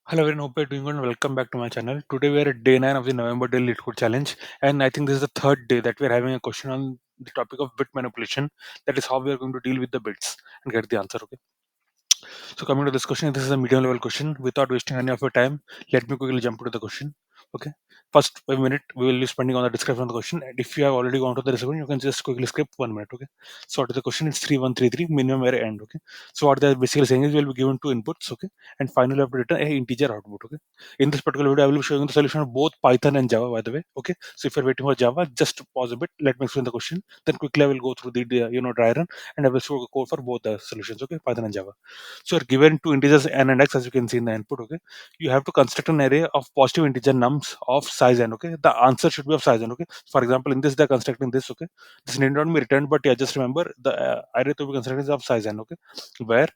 Hello everyone, hope you're doing good and welcome back to my channel. Today we are at day 9 of the November daily Leetcode challenge, and I think this is the third day that we're having a question on the topic of bit manipulation. That is how we are going to deal with the bits and get the answer. Okay. So coming to this question, this is a medium level question. Without wasting any of your time, let me quickly jump to the question. Okay. First 5 minutes we will be spending on the description of the question. And if you have already gone to the description, you can just quickly skip 1 minute. Okay. So what is the question? It's 3133 minimum array end. Okay. So what they're basically saying is we will be given two inputs. Okay. And finally have to return a integer output. Okay. In this particular video, I will be showing the solution of both Python and Java, by the way. Okay. So if you're waiting for Java, just pause a bit. Let me explain the question. Then quickly I will go through the dry run and I will show the code for both the solutions. Okay. Python and Java. So you're given two integers n and x, as you can see in the input. Okay, you have to construct an array of positive integer nums of size n. Okay, the answer should be of size n. Okay, for example, in this they're constructing this. Okay, this need not be returned, but yeah, just remember the array to be constructed is of size n. Okay, where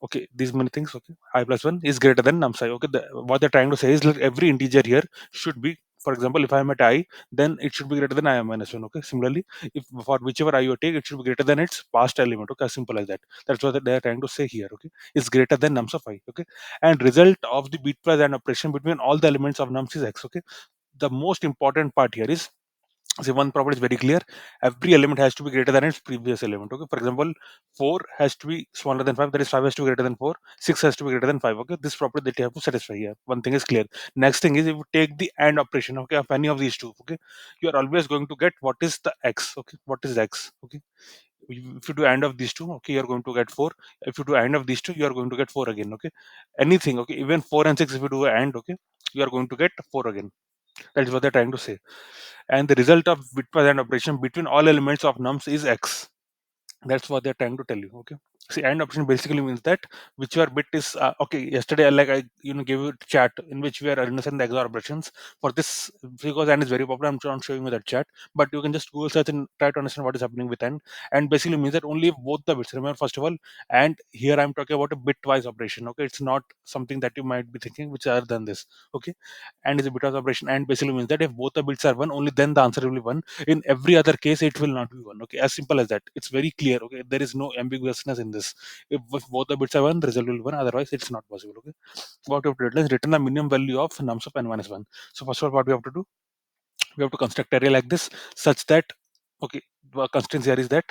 okay, these many things. Okay, I plus 1 is greater than num size. Okay, what they're trying to say is like every integer here should be, for example, if I am at I, then it should be greater than I am minus 1. Okay, similarly, if for whichever I you take, it should be greater than its past element. Okay, as simple as that. That's what they are trying to say here. Okay, is greater than nums of I. Okay, and result of the bitwise and operation between all the elements of nums is x. Okay, the most important part here is, see, one property is very clear. Every element has to be greater than its previous element. Okay, for example, 4 has to be smaller than 5, that is 5 has to be greater than 4, 6 has to be greater than 5. Okay, this property that you have to satisfy here. One thing is clear. Next thing is, if you take the AND operation, okay, of any of these two, okay, you are always going to get what is the x. Okay, what is x. Okay, if you do AND of these two, okay, you're going to get 4. If you do AND of these two, you are going to get 4 again. Okay, anything. Okay, even 4 and 6, if you do AND, okay, you are going to get 4 again. That is what they're trying to say. And the result of bitwise AND operation between all elements of nums is x. That's what they're trying to tell you. Okay, see, AND operation basically means that whichever bit is okay. Yesterday I gave you a chat in which we are understanding the XOR operations for this, because AND is very popular. I'm not showing you that chat, but you can just Google search and try to understand what is happening with AND basically means that only if both the bits, remember, first of all, and here I'm talking about a bitwise operation. Okay, it's not something that you might be thinking which are other than this. Okay, and is a bitwise operation, and basically means that if both the bits are 1, only then the answer will be 1. In every other case, it will not be 1. Okay, as simple as that. It's very clear. Okay, there is no ambiguousness in this. If both the bits are 1, the result will be 1. Otherwise, it's not possible. Okay, what we have to do is return the minimum value of nums of n minus 1. So first of all, what we have to do, we have to construct array like this, such that, okay, the constraint here is that,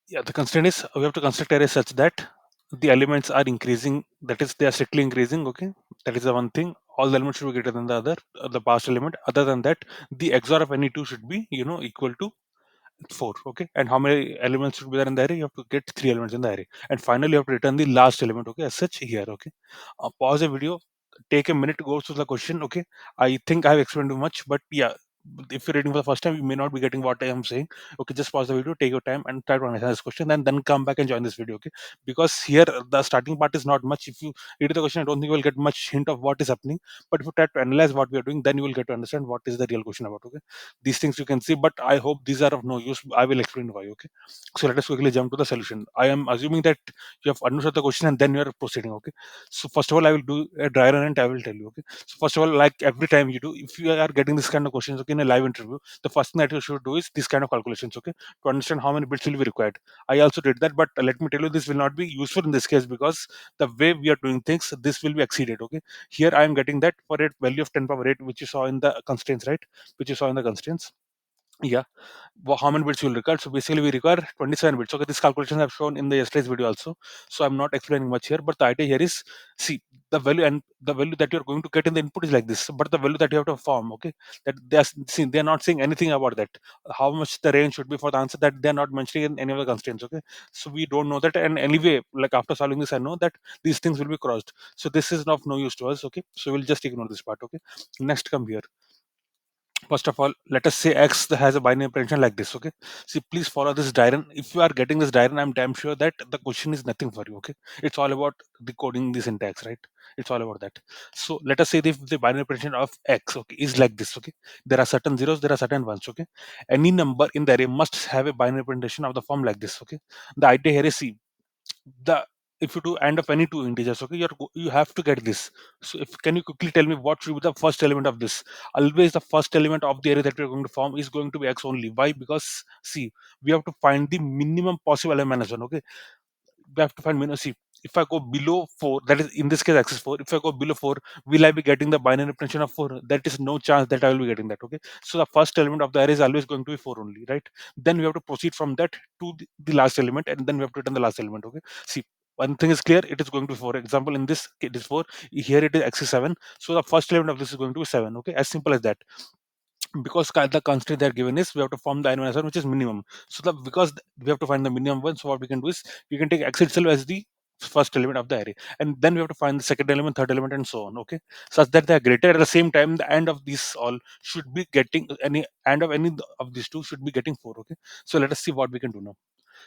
yeah, the constraint is we have to construct array such that the elements are increasing, that is, they are strictly increasing. Okay, that is the one thing. All the elements should be greater than the other, the past element. Other than that, the XOR of any two should be equal to 4. Okay, and how many elements should be there in the array? You have to get 3 elements in the array, and finally you have to return the last element. Okay, as such here. Okay, pause the video, take a minute to go through the question. Okay, I think I have explained too much, but yeah, if you're reading for the first time, you may not be getting what I am saying. Okay, just pause the video, take your time, and try to understand this question, and then come back and join this video. Okay, because here the starting part is not much. If you read the question, I don't think you will get much hint of what is happening. But if you try to analyze what we are doing, then you will get to understand what is the real question about. Okay, these things you can see, but I hope these are of no use. I will explain why. Okay, so let us quickly jump to the solution. I am assuming that you have understood the question and then you are proceeding. Okay, so first of all, I will do a dry run and I will tell you. Okay, so first of all, like every time you do, if you are getting this kind of questions, okay, in a live interview, the first thing that you should do is this kind of calculations. Okay, to understand how many bits will be required. I also did that, but let me tell you, this will not be useful in this case, because the way we are doing things, this will be exceeded. Okay, here I am getting that for a value of 10 power 8, which you saw in the constraints, right? Which you saw in the constraints. Yeah, how many bits you will require? So basically, we require 27 bits. Okay, this calculation I've shown in the yesterday's video also. So I'm not explaining much here, but the idea here is, see, the value that you're going to get in the input is like this, but the value that you have to form, okay, that they're not saying anything about that. How much the range should be for the answer, that they're not mentioning in any of the constraints. Okay, so we don't know that, and anyway, like after solving this, I know that these things will be crossed. So this is of no use to us. Okay, so we'll just ignore this part. Okay, next, come here. First of all, let us say x has a binary operation like this. Okay, see, please follow this diagram. If you are getting this diagram, I'm damn sure that the question is nothing for you. Okay, it's all about decoding the syntax, right? It's all about that. So let us say if the binary operation of x, okay, is like this. Okay, there are certain zeros, there are certain ones. Okay, any number in the array must have a binary representation of the form like this. Okay, the idea here is, see, the if you do AND of any two integers, okay, you have to get this. So if can you quickly tell me what should be the first element of this? Always the first element of the array that we're going to form is going to be x only. Why? Because see, we have to find the minimum possible element as one. Okay, we have to find minimum. See, if I go below 4, that is in this case axis 4, if I go below 4, will I be getting the binary representation of 4? That is no chance that I will be getting that. Okay, so the first element of the array is always going to be 4 only, right? Then we have to proceed from that to the last element, and then we have to return the last element. Okay, see, one thing is clear, it is going to be 4. Example, in this it is 4, here it is axis 7, so the first element of this is going to be 7. Okay, as simple as that. Because the constraint they're given is we have to form the n minus 1, which is minimum. So the because we have to find the minimum one, so what we can do is we can take x itself as the first element of the array, and then we have to find the second element, third element, and so on. Okay, such that they are greater. At the same time, the end of these all should be getting any end of any of these two should be getting 4. Okay, so let us see what we can do now.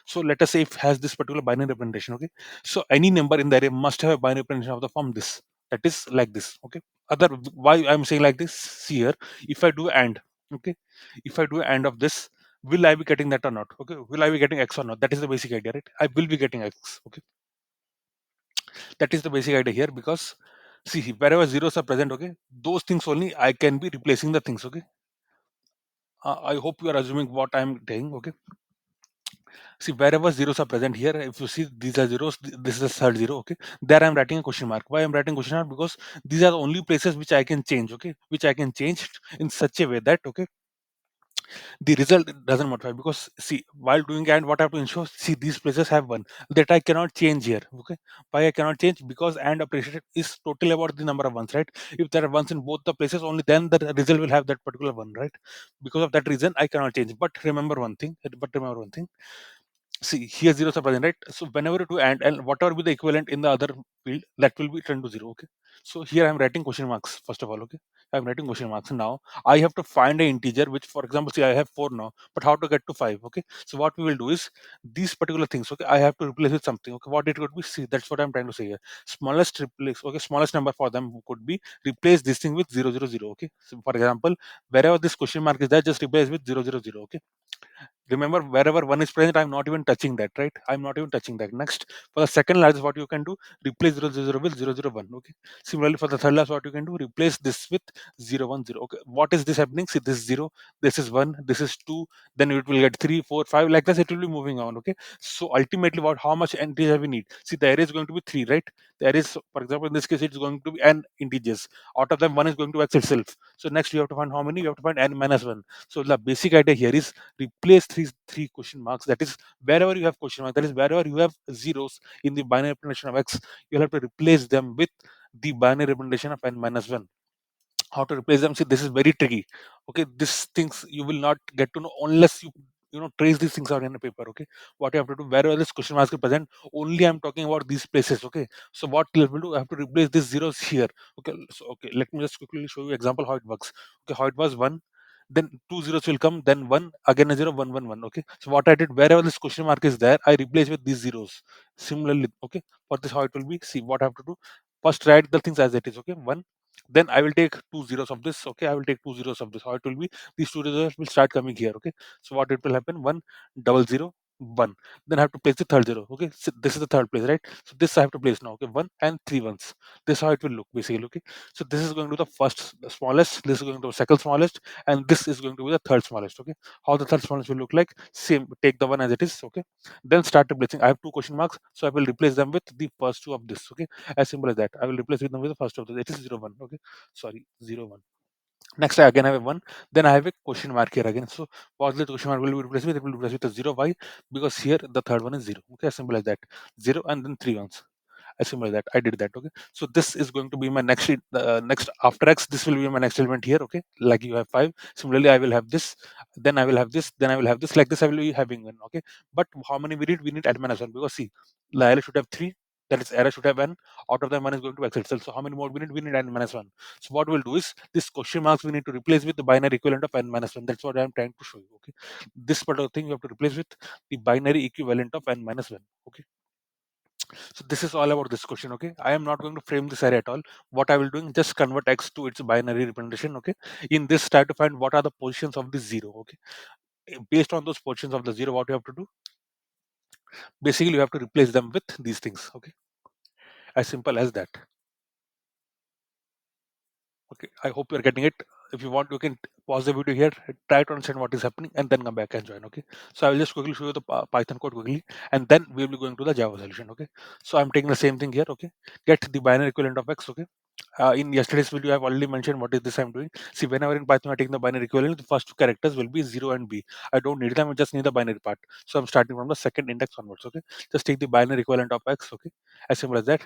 So let us say if has this particular binary representation. Okay, so any number in the array must have a binary representation of the form this, that is like this. Okay, other, why I'm saying like this, see here, if I do and, okay, if I do and of this, will I be getting that or not? Okay, will I be getting x or not? That is the basic idea, right? I will be getting x. Okay, that is the basic idea here, because see, wherever zeros are present, okay, those things only I can be replacing the things. Okay, I hope you are assuming what I'm saying. Okay, see, wherever zeros are present here, if you see these are zeros, this is a third zero. Okay, there I'm writing a question mark. Why I'm writing question mark? Because these are the only places which I can change. Okay, which I can change in such a way that, okay, the result doesn't modify. Because see, while doing and what I have to ensure, see, these places have one that I cannot change here. Okay, why I cannot change? Because and operation is totally about the number of ones, right? If there are ones in both the places, only then the result will have that particular one, right? Because of that reason I cannot change. But remember one thing, see, here zeros are present, right? So whenever you do and whatever be the equivalent in the other field, that will be turned to zero. Okay, so here I'm writing question marks first of all. Okay, I'm writing question marks. Now I have to find an integer which, for example, see, I have 4 now, but how to get to 5? Okay, so what we will do is these particular things, okay, I have to replace with something. Okay, what it could be, see, that's what I'm trying to say here. Smallest replace, okay, smallest number for them could be replace this thing with 000. Okay, so for example, wherever this question mark is there, just replace with 000. Okay, remember, wherever one is present, I'm not even touching that, right? I'm not even touching that. Next, for the second largest, what you can do, replace 000 with 001. Okay, similarly for the third largest, what you can do, replace this with 010. Okay, what is this happening? See, this 0, this is 1, this is 2, then it will get 3, 4, 5, like this it will be moving on. Okay, so ultimately, what, how much integer we need? See, the array is going to be 3, right? The array is, for example, in this case, it's going to be n integers. Out of them, one is going to x itself. So next you have to find how many? You have to find n minus 1. So the basic idea here is replace three question marks. That is, wherever you have question mark, that is, wherever you have zeros in the binary representation of x, you'll have to replace them with the binary representation of n minus 1. How to replace them? See, this is very tricky. Okay, these things you will not get to know unless you know, trace these things out in a paper. Okay, what you have to do, wherever this question mark is present, only I'm talking about these places. Okay, so what you will do, I have to replace these zeros here. Okay, so okay, let me just quickly show you example how it works. Okay, how it was: 1, then two zeros will come, then 1, again a 0, 1, 1, 1. Okay, so what I did, wherever this question mark is there, I replace with these zeros. Similarly, okay, for this how it will be, see what I have to do, first write the things as it is. Okay, 1, then I will take two zeros of this. Okay, I will take two zeros of this. How it will be, these two zeros will start coming here. Okay, so what it will happen, 1, double 0, 1. Then I have to place the third zero. Okay, so this is the third place, right? So this I have to place now. Okay, 1 and 3 ones. This is how it will look basically. Okay, so this is going to the first the smallest, this is going to the second smallest, and this is going to be the third smallest. Okay, how the third smallest will look like, same, take the one as it is. Okay, then start replacing. I have two question marks, so I will replace them with the first two of this. Okay, as simple as that. I will replace with them with the first of this. It is 0, 1. Okay, sorry, 0, 1. Next, I again have a 1. Then I have a question mark here again. So what the question mark will be replaced with? It will be replaced with a 0. Why? Because here the third one is 0. Okay, as simple as that. 0 and then 3 ones. As simple as that. I did that. Okay, so this is going to be my next next after x. This will be my next element here. Okay, like you have 5. Similarly, I will have this. Then I will have this. Then I will have this. Like this, I will be having one. Okay, but how many we need? We need n minus 1, because see, the array should have 3. That is, array should have n. Out of them, one is going to x itself. So how many more we need? We need n minus 1. So what we'll do is this question marks we need to replace with the binary equivalent of n minus 1. That's what I'm trying to show you. Okay, this particular thing you have to replace with the binary equivalent of n minus 1. Okay, so this is all about this question. Okay, I am not going to frame this array at all. What I will doing, just convert x to its binary representation. Okay, in this, try to find what are the positions of the 0. Okay, based on those positions of the 0, what you have to do, basically you have to replace them with these things. Okay, as simple as that. Okay, I hope you're getting it. if you want, you can pause the video here, try to understand what is happening, and then come back and join. Okay. So I will just quickly show you the Python code quickly, and then we will be going to the Java solution. Okay. So I'm taking the same thing here. Okay. Get the binary equivalent of x. Okay. In yesterday's video, I've already mentioned what is this I'm doing. See, whenever in Python I take the binary equivalent, the first two characters will be 0 and b. I don't need them, I just need the binary part. So I'm starting from the second index onwards. Okay. Just take the binary equivalent of x. Okay. As simple as that.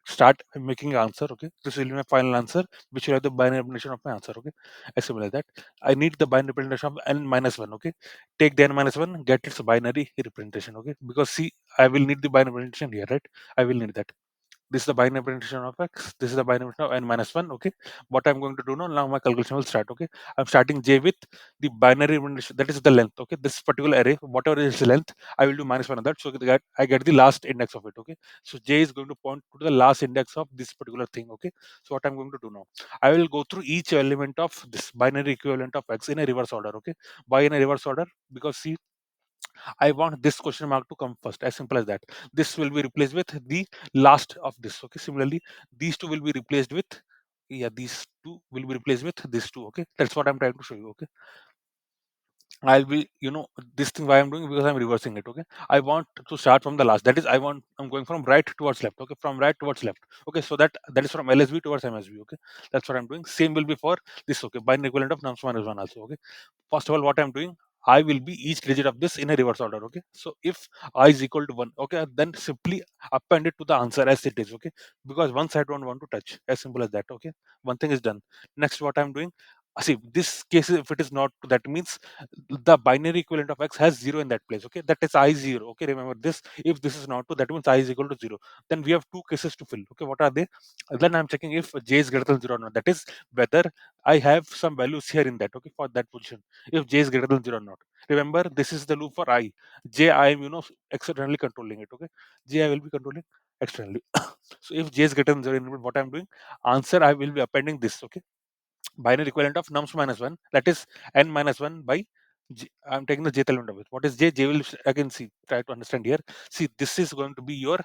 Start making an answer. Okay. This will be my final answer, which will have the binary representation of my answer. Okay. As simple as that. I need the binary representation of n minus 1. Okay. Take the n minus 1, get its binary representation. Okay. Because see, I will need the binary representation here, right? I will need that. This is the binary representation of x. This is the binary representation of n minus 1. Okay. What I'm going to do now my calculation will start. Okay. I'm starting j with the binary representation, that is the length. Okay. This particular array, whatever is the length, I will do minus 1 on that. So that I get the last index of it. Okay. So j is going to point to the last index of this particular thing. Okay. So what I'm going to do now, I will go through each element of this binary equivalent of x in a reverse order. Okay. Why in a reverse order? Because see, I want this question mark to come first. As simple as that. This will be replaced with the last of this. Okay. Similarly, these two will be replaced with, yeah, these two will be replaced with this two. Okay. That's what I'm trying to show you. Okay. I'll be, this thing why I'm doing, because I'm reversing it. Okay. I want to start from the last. That is, I'm going from right towards left. Okay. From right towards left. Okay. So that is from LSB towards MSB. Okay. That's what I'm doing. Same will be for this. Okay. Binary equivalent of nums minus one also. Okay. First of all, what I'm doing, I will be each digit of this in a reverse order. Okay. So if I is equal to 1, okay, then simply append it to the answer as it is. Okay. Because once I don't want to touch. As simple as that. Okay. One thing is done. Next, what I'm doing, see, this case, if it is not, that means the binary equivalent of x has 0 in that place. Okay. That is I 0. Okay. Remember this. If this is not true, that means I is equal to 0. Then we have two cases to fill. Okay. What are they? Then I'm checking if j is greater than 0 or not. That is whether I have some values here in that. Okay. For that position, if j is greater than 0 or not. Remember, this is the loop for I. J, I am, externally controlling it. Okay. J, I will be controlling externally. So if j is greater than 0, what I'm doing, answer, I will be appending this. Okay. Binary equivalent of nums minus 1, that is n minus 1 by j. I'm taking the jth element of it. What is j? J will again, see, try to understand here. See, this is going to be your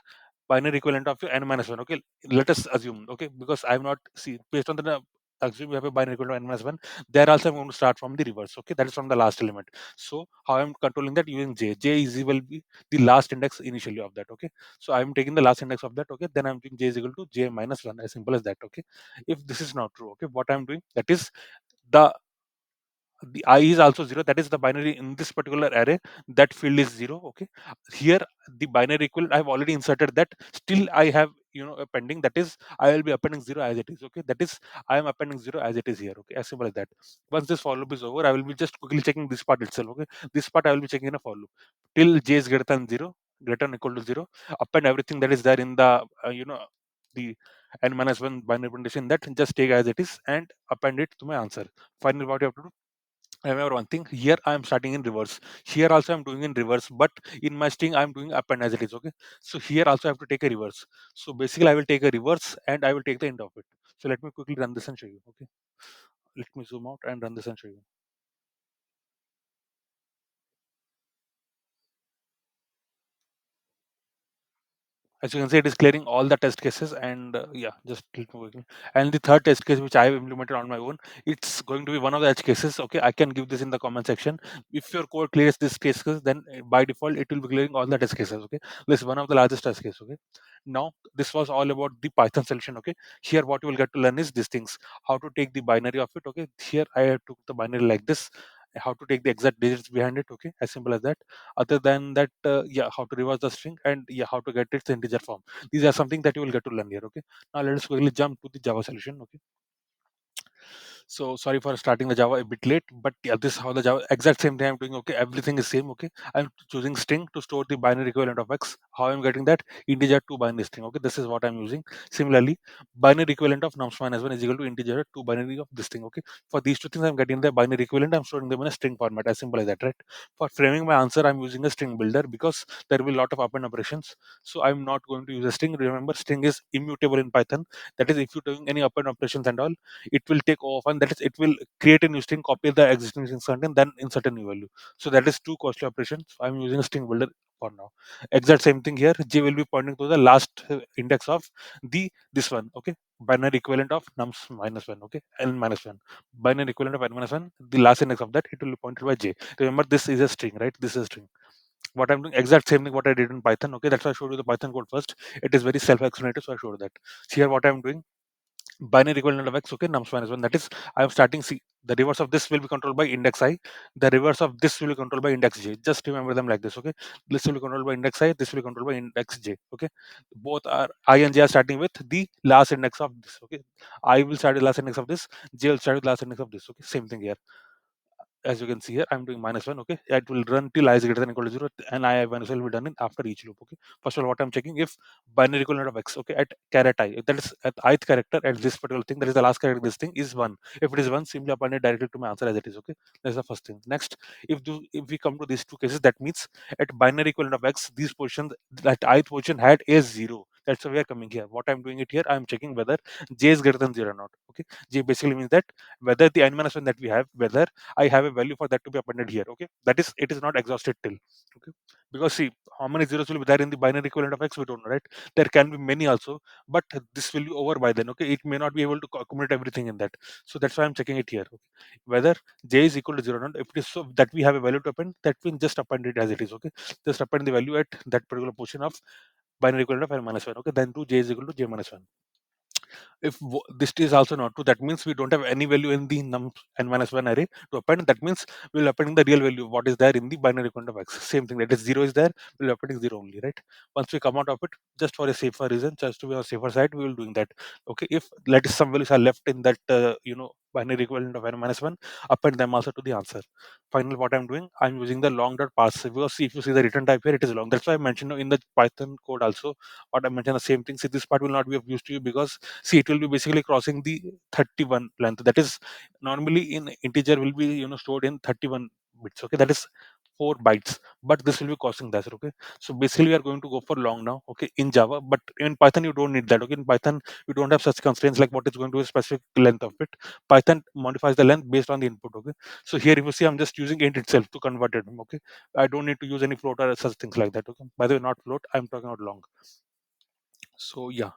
binary equivalent of your n minus 1. Okay. Let us assume. Okay. Because I'm not, see, based on the assume you have a binary equivalent of n minus 1, there also I'm going to start from the reverse. Okay. That is from the last element. So how I'm controlling that, using j. J is will be the last index initially of that. Okay. So I'm taking the last index of that. Okay. Then I'm doing j is equal to j minus 1, as simple as that. Okay. If this is not true, okay, what I'm doing, that is the the I is also 0, that is the binary in this particular array, that field is 0. Okay. Here the binary equivalent I've already inserted, that still I have, a pending, that is I will be appending 0 as it is. Okay. That is I am appending 0 as it is here. Okay. As simple as that. Once this for loop is over, I will be just quickly checking this part itself. Okay. This part I will be checking in a for loop till j is greater than 0, greater than equal to 0. Append everything that is there in the the n minus 1 binary representation, that just take as it is and append it to my answer. Finally, what you have to do, remember one thing, here I am starting in reverse, here also I'm doing in reverse, but in my string I'm doing append as it is. Okay. So here also I have to take a reverse. So basically I will take a reverse and I will take the end of it. So let me quickly run this and show you. Okay. Let me zoom out and run this and show you. As you can see, it is clearing all the test cases, and yeah, just keep moving. And the third test case, which I have implemented on my own, it's going to be one of the edge cases. Okay, I can give this in the comment section. If your code clears this case, then by default it will be clearing all the test cases. Okay, this is one of the largest test cases. Okay, now this was all about the Python solution. Okay, here what you will get to learn is these things: how to take the binary of it. Okay, here I have took the binary like this. How to take the exact digits behind it. Okay, as simple as that. Other than that, yeah, how to reverse the string, and yeah, how to get its integer form. These are something that you will get to learn here. Okay. Now let us quickly jump to the Java solution. Okay. So sorry for starting the Java a bit late, but yeah, this is how the Java exact same thing I'm doing. Okay, everything is same. Okay, I'm choosing string to store the binary equivalent of x. How I'm getting that, integer to binary string. Okay, this is what I'm using. Similarly, binary equivalent of nums minus one is equal to integer to binary of this thing. Okay, for these two things I'm getting the binary equivalent. I'm storing them in a string format. As simple as that, right? For framing my answer, I'm using a string builder because there will be a lot of append operations. So I'm not going to use a string. Remember, string is immutable in Python. That is, if you're doing any append operations and all, it will take off, and that is, it will create a new string, copy the existing string content, then insert a new value. So that is two costly operations. I'm using a string builder for now. Exact same thing here. J will be pointing to the last index of the this one. Okay. binary equivalent of nums minus 1, okay, n minus 1. Binary equivalent of n minus 1, the last index of that, it will be pointed by j. Remember, this is a string, right? This is a string. What I'm doing, exact same thing what I did in Python, okay? That's why I showed you the Python code first. It is very self-explanatory, so I showed that. See here what I'm doing, binary equivalent of x, okay, nums minus 1, that is, I'm starting, see, the reverse of this will be controlled by index I, the reverse of this will be controlled by index j. Just remember them like this, okay? This will be controlled by index I, this will be controlled by index j, okay? Both are, I and j are starting with the last index of this, okay? I will start with last index of this, j will start with last index of this, okay? Same thing here. As you can see here, I'm doing minus 1, okay? It will run till I is greater than equal to 0, and I minus 1 will be done in after each loop, okay? First of all, what I'm checking, if binary equivalent of x, okay, at caret I, that is at ith character, at this particular thing, that is the last character, this thing is 1. If it is 1, simply append it directly to my answer as it is, okay? That's the first thing. Next, if we come to these two cases, that means at binary equivalent of x, these positions, that ith position had a 0. That's why we are coming here. What I'm doing it here, I'm checking whether j is greater than 0 or not, okay? J basically means that whether the n minus 1 that we have, whether I have a value for that to be appended here, okay? That is, it is not exhausted till, okay? Because see, how many zeros will be there in the binary equivalent of x, we don't know, right? There can be many also, but this will be over by then, okay? It may not be able to accommodate everything in that. So that's why I'm checking it here, okay? Whether j is equal to 0 or not. If it is so that we have a value to append, that means just append it as it is, okay? Just append the value at that particular position of binary equivalent of n minus 1, okay? Then to j is equal to j minus 1. If this is also not true, that means we don't have any value in the num n minus 1 array to append. That means we'll append the real value what is there in the binary equivalent of x. Same thing, that is 0 is there, we'll append 0 only, right? Once we come out of it, just for a safer reason, just to be on safer side, we will doing that, okay? If let us some values are left in that binary equivalent of n minus 1, append them also to the answer. Finally, what I'm doing, I'm using the long dot parse, because see, if you see the return type here, it is long. That's why I mentioned in the Python code also, what I mentioned the same thing. See, this part will not be of use to you, because see, it will be basically crossing the 31 length. That is, normally in integer will be stored in 31 bits, okay? That is 4 bytes, but this will be crossing that, okay? So basically we are going to go for long now, okay, in Java. But in Python you don't need that, okay? In Python you don't have such constraints like what is going to be a specific length of it. Python modifies the length based on the input, okay? So here if you see, I'm just using int itself to convert it, okay? I don't need to use any float or such things like that, okay? By the way, not float, I'm talking about long. So yeah,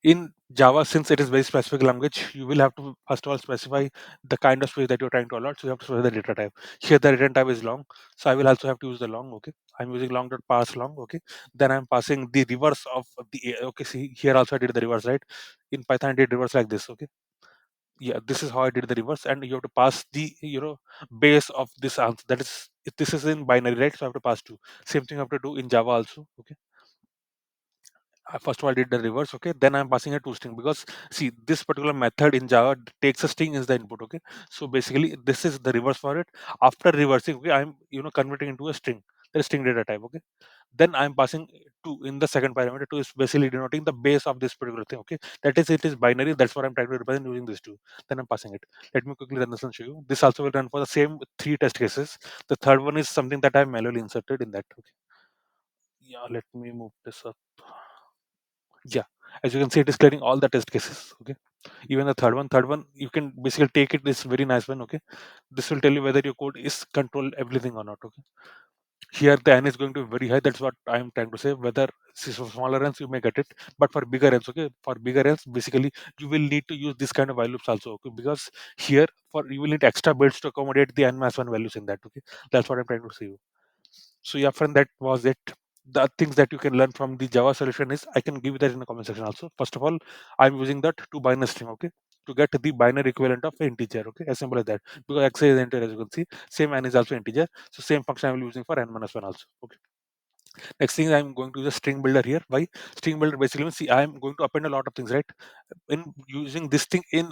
in Java, since it is very specific language, you will have to first of all specify the kind of space that you're trying to allot. So you have to specify the data type. Here the return type is long, so I will also have to use the long, okay? I'm using long dot parse long, okay? Then I'm passing the reverse of the okay. See, here also I did the reverse, right? In Python I did reverse like this, okay? Yeah, this is how I did the reverse, and you have to pass the base of this answer. That is, if this is in binary, right? So I have to pass 2. Same thing I have to do in Java also, okay? First of all I did the reverse, okay? Then I'm passing a toString, because see, this particular method in Java takes a string as the input, okay? So basically this is the reverse for it. After reversing, okay, I'm converting into a string, the string data type, okay? Then I'm passing 2 in the second parameter. 2 is basically denoting the base of this particular thing, okay? That is, it is binary, that's what I'm trying to represent using this 2. Then I'm passing it. Let me quickly run this and show you. This also will run for the same 3 test cases. The third one is something that I manually inserted in that, okay? Yeah, let me move this up. Yeah, as you can see, it is clearing all the test cases, okay? Even the third one you can basically take it, this very nice one, okay? This will tell you whether your code is control everything or not, okay? Here the n is going to be very high, that's what I'm trying to say. Whether see, for smaller runs you may get it, but for bigger runs, okay, for bigger runs basically you will need to use this kind of while loops also, okay? Because here for you will need extra bits to accommodate the n minus 1 values in that, okay? That's what I'm trying to say you. So yeah, friend, that was it. The things that you can learn from the Java solution is, I can give you that in the comment section also. First of all, I'm using that to binary string, okay, to get the binary equivalent of integer, okay, as simple as that. Because x is integer, as you can see, same n is also integer, so same function I will be using for n minus 1 also, okay. Next thing, I'm going to use a string builder here. Why? String builder basically means, see, I'm going to append a lot of things, right? In using this thing in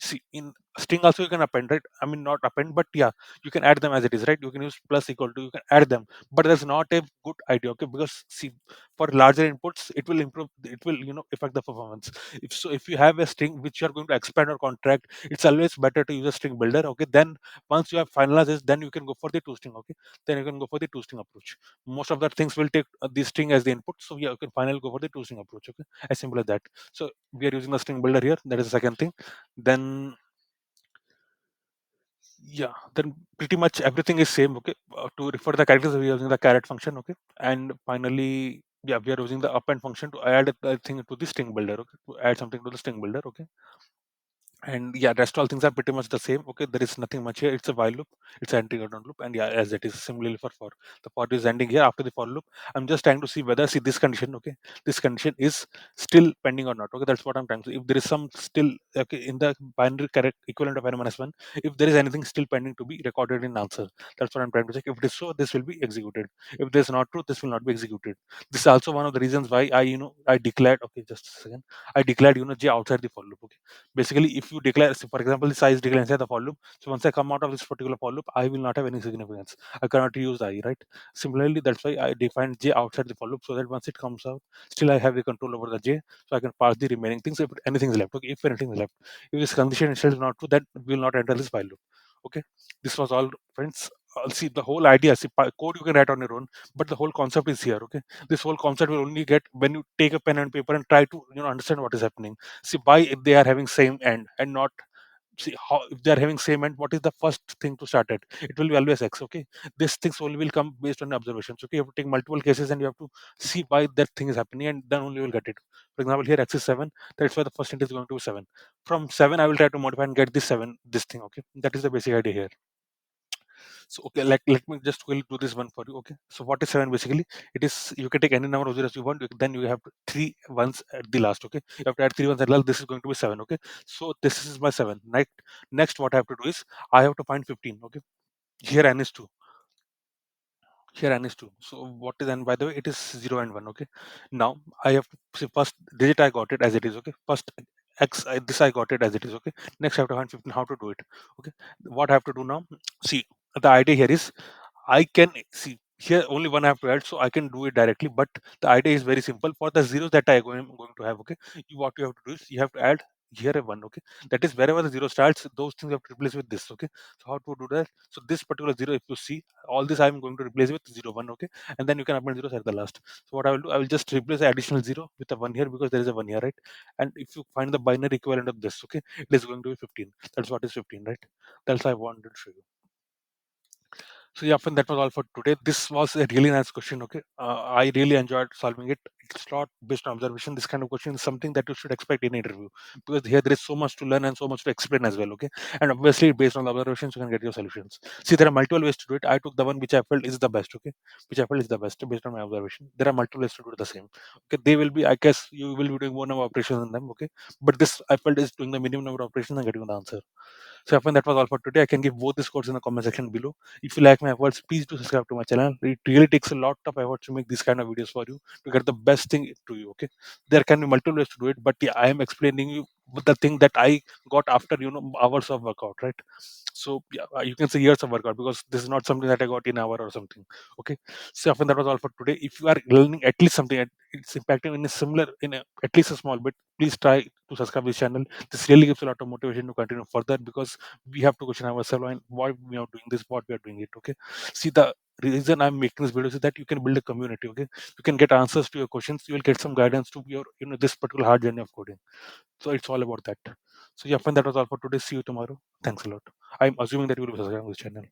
see, in string also you can append, right? I mean, not append, but yeah, you can add them as it is, right? You can use plus equal to, you can add them, but that's not a good idea, okay? Because see, for larger inputs it will improve, it will affect the performance. If you have a string which you are going to expand or contract, it's always better to use a string builder, okay? Then once you have finalized this, then you can go for the two string, okay? Then you can go for the two string approach. Most of the things will take the string as the input, so yeah, you can finally go for the two string approach, okay? As simple as that. So we are using the string builder here, that is the second thing. Then yeah, then pretty much everything is same, okay? To refer the characters we are using the caret function, okay? And finally yeah, we are using the append function to add a thing to the string builder. Okay, to add something to the string builder. Okay, and yeah, rest all things are pretty much the same. Okay, there is nothing much here. It's a while loop, it's an entry down loop, and yeah, as it is similarly for the for is ending here after the for loop. I'm just trying to see whether, see this condition. Okay, this condition is still pending or not. Okay, that's what I'm trying to, if there is some still, okay, in the binary correct equivalent of n-1, if there is anything still pending to be recorded in answer, that's what I'm trying to check. If it is so, this will be executed. If this is not true, this will not be executed. This is also one of the reasons why I, I declared, okay, just a second, I declared, j outside the for loop. Okay, basically, if you declare, so for example, the size declare inside the for loop, so once I come out of this particular for loop, I will not have any significance. I cannot use I, right? Similarly, that's why I defined j outside the for loop, so that once it comes out, still I have the control over the j, so I can pass the remaining things if anything is left. Okay, if anything is left, if this condition is still not true, then we will not enter this while loop. Okay, this was all, friends. See, the whole idea, see, code you can write on your own, but the whole concept is here. Okay, this whole concept will only get when you take a pen and paper and try to, understand what is happening. See, why if they are having same end and not, see how, if they are having same end, what is the first thing to start at? It will be always x. Okay, these things only will come based on observations. Okay, you have to take multiple cases and you have to see why that thing is happening, and then only you will get it. For example, here x is 7, that's why the first int is going to be 7. From 7 I will try to modify and get this 7, this thing. Okay, that is the basic idea here. So okay, like let me just quickly do this one for you. Okay, so what is 7 basically? It is, you can take any number of zeros you want, then you have three ones at the last. Okay, you have to add three ones at last. This is going to be 7. Okay, so this is my 7. Next what I have to do is I have to find 15. Okay, here n is 2. Here n is 2. So what is n? By the way, it is 0 and 1. Okay, now I have to see first digit, I got it as it is. Okay, first this I got it as it is. Okay, next I have to find 15. How to do it? Okay, what I have to do now? See, the idea here is I can see here only one I have to add, so I can do it directly. But the idea is very simple. For the zeros that I'm going to have, okay, what you have to do is you have to add here a one. Okay, that is wherever the zero starts, those things you have to replace with this. Okay, so how to do that? So this particular zero, if you see, all this I'm going to replace with 0 1. Okay, and then you can append zeros at the last. So what I will do, I will just replace the additional 0 with a 1 here because there is a 1 here, right? And if you find the binary equivalent of this, okay, it is going to be 15. That's what is 15, right? That's what I wanted to show you. So yeah, friend, that was all for today. This was a really nice question. Okay, I really enjoyed solving it. It's not based on observation. This kind of question is something that you should expect in an interview because here there is so much to learn and so much to explain as well. Okay, and obviously based on the observations you can get your solutions. See, there are multiple ways to do it. I took the one which I felt is the best. Okay, which I felt is the best based on my observation. There are multiple ways to do the same. Okay, they will be. I guess you will be doing more number of operations than them. Okay, but this I felt is doing the minimum number of operations and getting the answer. So, friend, that was all for today. I can give both the scores in the comment section below. If you like my efforts, please do subscribe to my channel. It really takes a lot of effort to make these kind of videos for you to get the best thing to you. Okay, there can be multiple ways to do it, but yeah, I am explaining you the thing that I got after hours of workout, right? So yeah, you can say years of workout because this is not something that I got in an hour or something. Okay, so friend, that was all for today. If you are learning at least something, it's impacting in a similar, at least a small bit, please try to subscribe this channel. This really gives a lot of motivation to continue further because we have to question ourselves and why we are doing this, what we are doing it. Okay, see, the reason I'm making this video is that you can build a community. Okay, you can get answers to your questions, you will get some guidance to your this particular hard journey of coding. So it's all about that. So yeah, friend, that was all for today. See you tomorrow. Thanks a lot. I'm assuming that you will be subscribing to this channel.